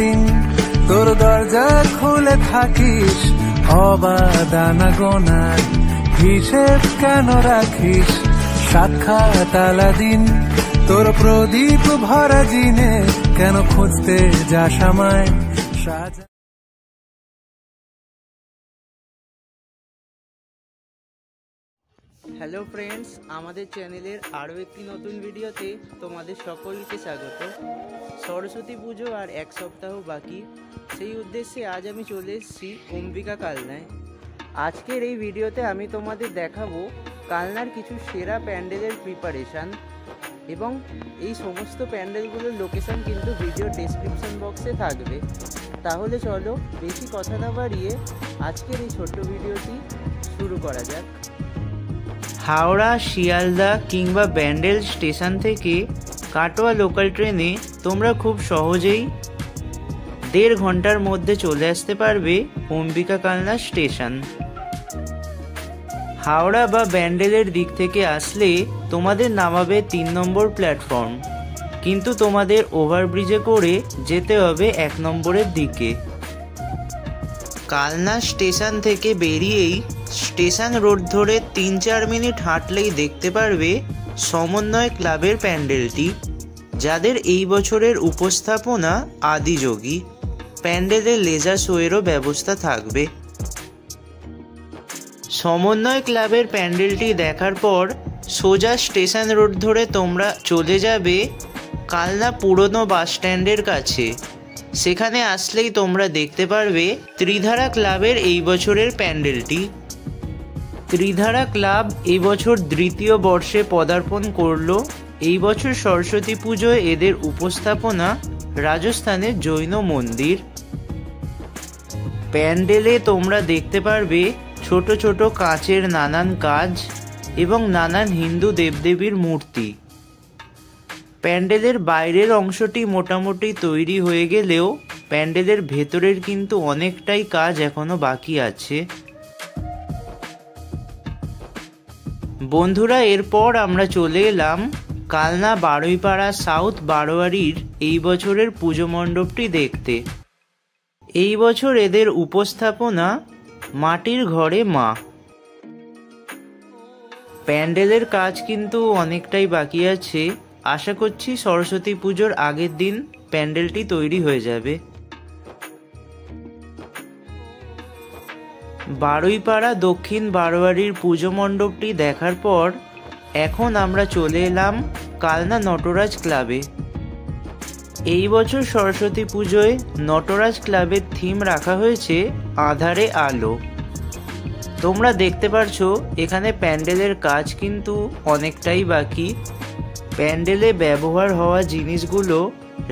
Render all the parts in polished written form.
দিন তোর দরজা খুলে থাকিস অবাদানা গোনার হিসেব কেন রাখিস সাক্ষাৎ আলাদিন তোর প্রদীপ ভরা জিনে কেন খুঁজতে যাস আমায় সাজা। হ্যালো ফ্রেন্ডস, আমাদের চ্যানেলের আরও একটি নতুন ভিডিওতে তোমাদের সকলকে স্বাগত। সরস্বতী পুজো আর এক সপ্তাহ বাকি, সেই উদ্দেশ্যে আজ আমি চলে এসেছি অম্বিকা কালনায়। আজকের এই ভিডিওতে আমি তোমাদের দেখাবো কালনার কিছু সেরা প্যান্ডেলের প্রিপারেশান, এবং এই সমস্ত প্যান্ডেলগুলোর লোকেশান কিন্তু ভিডিও ডেসক্রিপশন বক্সে থাকবে। তাহলে চলো বেশি কথা না বাড়িয়ে আজকের এই ছোট্ট ভিডিওটি শুরু করা যাক। হাওড়া, শিয়ালদা কিংবা ব্যান্ডেল স্টেশন থেকে কাটোয়া লোকাল ট্রেনে তোমরা খুব সহজেই 1.5 ঘন্টার মধ্যে চলে আসতে পারবে অম্বিকা কালনা স্টেশন। হাওড়া বা ব্যান্ডেলের দিক থেকে আসলে তোমাদের নামাবে 3 নম্বর প্ল্যাটফর্ম, কিন্তু তোমাদের ওভারব্রিজে করে যেতে হবে 1 নম্বরের দিকে। কালনা স্টেশন থেকে বেরিয়েই স্টেশন রোড ধরে 3-4 মিনিট হাঁটলেই দেখতে পারবে সমন্বয় ক্লাবের প্যান্ডেলটি, যাদের এই বছরের উপস্থাপনা আদিযোগী। প্যান্ডেলে লেজার শোয়েরও ব্যবস্থা থাকবে। সমন্বয় ক্লাবের প্যান্ডেলটি দেখার পর সোজা স্টেশন রোড ধরে তোমরা চলে যাবে কালনা পুরনো বাস স্ট্যান্ডের কাছে। সেখানে আসলেই তোমরা দেখতে পারবে ত্রিধারা ক্লাবের এই বছরের প্যান্ডেলটি। ত্রিধারা ক্লাব এই বছর 3য় বর্ষে পদার্পণ করলো। এই বছর সরস্বতী পুজোয় এদের উপস্থাপনা রাজস্থানের জৈন মন্দির। প্যান্ডেলে তোমরা দেখতে পারবে ছোট ছোট কাঁচের নানান কাজ এবং নানান হিন্দু দেবদেবীর মূর্তি। প্যান্ডেলের বাইরের অংশটি মোটামুটি তৈরি হয়ে গেলেও প্যান্ডেলের ভেতরের কিন্তু অনেকটাই কাজ এখনো বাকি আছে। বন্ধুরা, এরপর আমরা চলে এলাম কালনা বারুইপাড়া সাউথ বারোয়ারির এই বছরের পুজো মণ্ডপটি দেখতে। এই বছর এদের উপস্থাপনা মাটির ঘরে মা। প্যান্ডেলের কাজ কিন্তু অনেকটাই বাকি আছে। আশা করছি সরস্বতী পুজোর আগের দিন প্যান্ডেলটি তৈরি হয়ে যাবে। বারুইপাড়া দক্ষিণ বারোয়ারির পুজো মণ্ডপটি দেখার পর এখন আমরা চলে এলাম কালনা নটরাজ ক্লাবে। এই বছর সরস্বতী পুজোয় নটরাজ ক্লাবের থিম রাখা হয়েছে আঁধারে আলো। তোমরা দেখতে পারছো এখানে প্যান্ডেলের কাজ কিন্তু অনেকটাই বাকি। প্যান্ডেলে ব্যবহার হওয়া জিনিসগুলো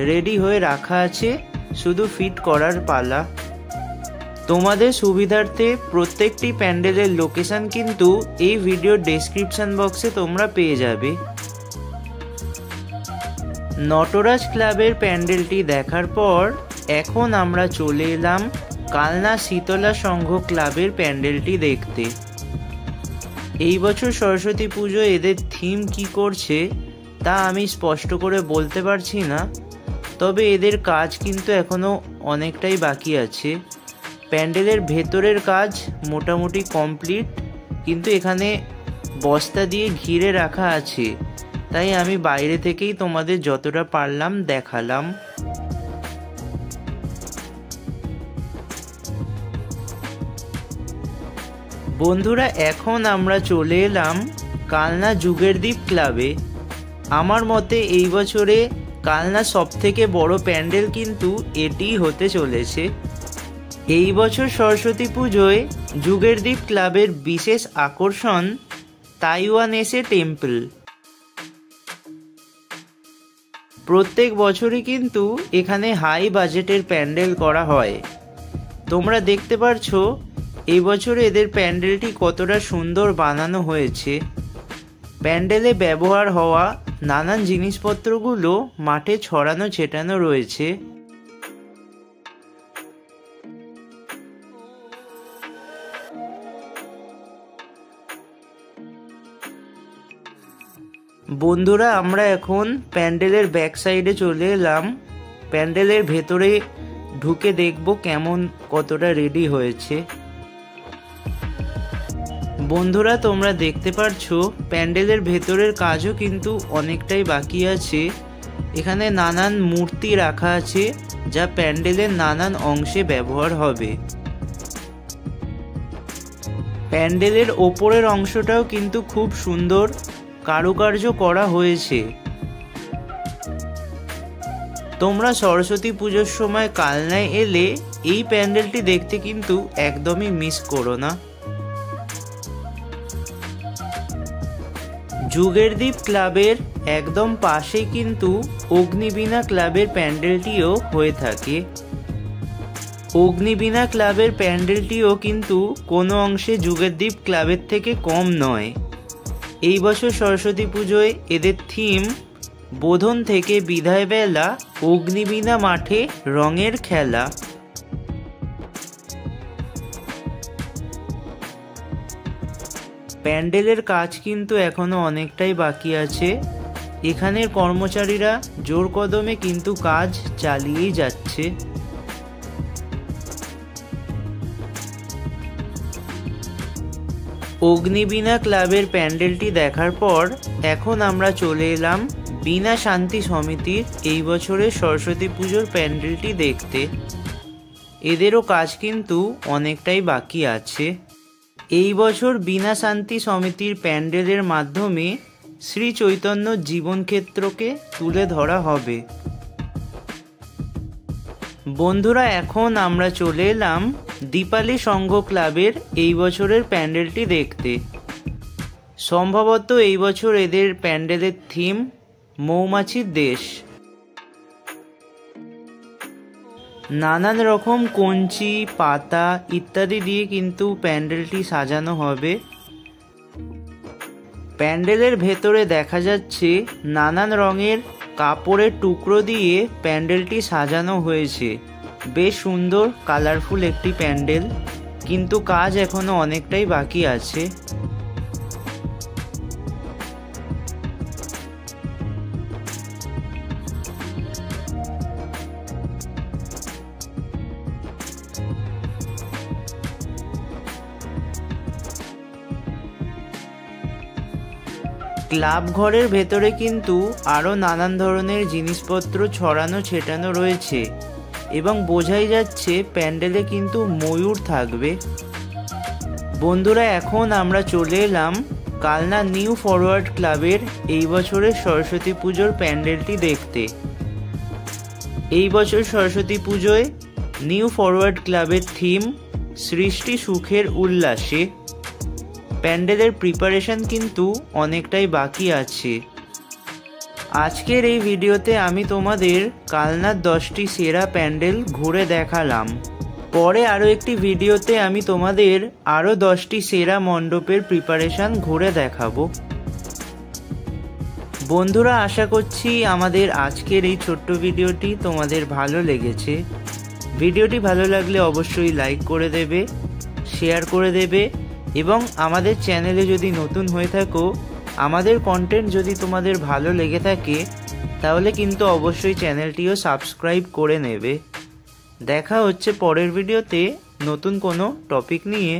রেডি হয়ে রাখা আছে, শুধু ফিট করার পালা। তোমাদের সুবিধার্থে প্রত্যেকটি প্যান্ডেলের লোকেশন কিন্তু এই ভিডিও ডেসক্রিপশন বক্সে তোমরা পেয়ে যাবে। নটরাজ ক্লাবের প্যান্ডেলটি দেখার পর এখন আমরা চলে এলাম কালনা শীতলা সংঘ ক্লাবের প্যান্ডেলটি দেখতে। এই বছর সরস্বতী পুজো এদের থিম কি করছে তা আমি স্পষ্ট করে বলতে পারছি না, তবে এদের কাজ কিন্তু এখনো অনেকটাই বাকি আছে। প্যান্ডেলের ভেতরের কাজ মোটামুটি কমপ্লিট, কিন্তু এখানে বস্তা দিয়ে ঘিরে রাখা আছে, তাই আমি বাইরে থেকেই তোমাদের যতটা পারলাম দেখালাম। বন্ধুরা, এখন আমরা চলে এলাম কালনা যুগের দ্বীপ ক্লাবে। আমার মতে এই বছরে কালনা সবথেকে বড় প্যান্ডেল কিন্তু এটিই হতে চলেছে। এই বছর সরস্বতী পুজোয় যুগের দ্বীপ ক্লাবের বিশেষ আকর্ষণ তাইওয়ানেসে টেম্পল। প্রত্যেক বছরই কিন্তু এখানে হাই বাজেটের প্যান্ডেল করা হয়। তোমরা দেখতে পারছো এই বছরে এদের প্যান্ডেলটি কতটা সুন্দর বানানো হয়েছে। প্যান্ডেলে ব্যবহার হওয়া নানান জিনিসপত্রগুলো মাঠে ছড়ানো ছেটানো রয়েছে। বন্ধুরা, আমরা এখন প্যান্ডেলের ব্যাক সাইডে চলে এলাম। প্যান্ডেলের ভেতরে ঢুকে দেখব কেমন কতটা রেডি হয়েছে। বন্ধুরা তোমরা দেখতে পারছো প্যান্ডেলের ভেতরের কাজও কিন্তু অনেকটাই বাকি আছে। এখানে নানান মূর্তি রাখা আছে যা প্যান্ডেলের নানান অংশে ব্যবহার হবে। প্যান্ডেলের ওপরের অংশটাও কিন্তু খুব সুন্দর কারুকার্য করা হয়েছে। তোমরা সরস্বতী পুজোর সময় কালনায় এলে এই প্যান্ডেলটি দেখতে কিন্তু একদমই মিস করো না। যুগের দ্বীপ ক্লাবের একদম পাশে কিন্তু অগ্নিবীণা ক্লাবের প্যান্ডেলটিও হয়ে থাকে। অগ্নিবীণা ক্লাবের প্যান্ডেলটিও কিন্তু কোনো অংশে যুগের দ্বীপ ক্লাবের থেকে কম নয়। এই বছর সরস্বতী পুজোয় এদের থিম বোধন থেকে বিদায় বেলা, অগ্নিবীণা মাঠে রঙের খেলা। প্যান্ডেলের কাজ কিন্তু এখনো অনেকটাই বাকি আছে। এখানের কর্মচারীরা জোর কদমে কিন্তু কাজ চালিয়েই যাচ্ছে। অগ্নিবীণা ক্লাবের প্যান্ডেলটি দেখার পর এখন আমরা চলে এলাম বীণা শান্তি সমিতির এই বছরের সরস্বতী পুজোর প্যান্ডেলটি দেখতে। এদেরও কাজ কিন্তু অনেকটাই বাকি আছে। এই বছর বীণা শান্তি সমিতির প্যান্ডেলের মাধ্যমে শ্রী চৈতন্য জীবনক্ষেত্রকে তুলে ধরা হবে। বন্ধুরা এখন আমরা চলে এলাম দীপালি সংঘ ক্লাবের এই বছরের প্যান্ডেলটি দেখতে। সম্ভবত এই বছর এদের প্যান্ডেলের থিম মৌমাছির দেশ। নানান রকম কঞ্চি, পাতা ইত্যাদি দিয়ে কিন্তু প্যান্ডেলটি সাজানো হবে। প্যান্ডেলের ভেতরে দেখা যাচ্ছে নানান রঙের কাপড়ের টুকরো দিয়ে প্যান্ডেলটি সাজানো হয়েছে। বেশ সুন্দর কালারফুল একটি প্যান্ডেল, কিন্তু কাজ এখনো অনেকটাই বাকি আছে। ক্লাব ঘরের ভেতরে কিন্তু আরও নানান ধরনের জিনিসপত্র ছড়ানো ছেটানো রয়েছে এবং বোঝাই যাচ্ছে প্যান্ডেলে কিন্তু ময়ূর থাকবে। বন্ধুরা এখন আমরা চলে এলাম কালনা নিউ ফরওয়ার্ড ক্লাবের এই বছরের সরস্বতী পুজোর প্যান্ডেলটি দেখতে। এই বছর সরস্বতী পুজোয় নিউ ফরওয়ার্ড ক্লাবের থিম সৃষ্টি সুখের উল্লাসে। প্যান্ডেলের প্রিপারেশন কিন্তু অনেকটাই বাকি আছে। আজকের এই ভিডিওতে আমি তোমাদের কালনার 10টি সেরা প্যান্ডেল ঘুরে দেখালাম। পরে আরও একটি ভিডিওতে আমি তোমাদের আরও 10টি সেরা মণ্ডপের প্রিপারেশন ঘুরে দেখাবো। বন্ধুরা আশা করছি আমাদের আজকের এই ছোট্ট ভিডিওটি তোমাদের ভালো লেগেছে। ভিডিওটি ভালো লাগলে অবশ্যই লাইক করে দেবে, শেয়ার করে দেবে এবং আমাদের চ্যানেলে যদি নতুন হয়ে থাকো, আমাদের কন্টেন্ট যদি তোমাদের ভালো লেগে থাকে তাহলে কিন্তু অবশ্যই চ্যানেলটিও সাবস্ক্রাইব করে নেবে। দেখা হচ্ছে পরের ভিডিওতে নতুন কোনো টপিক নিয়ে।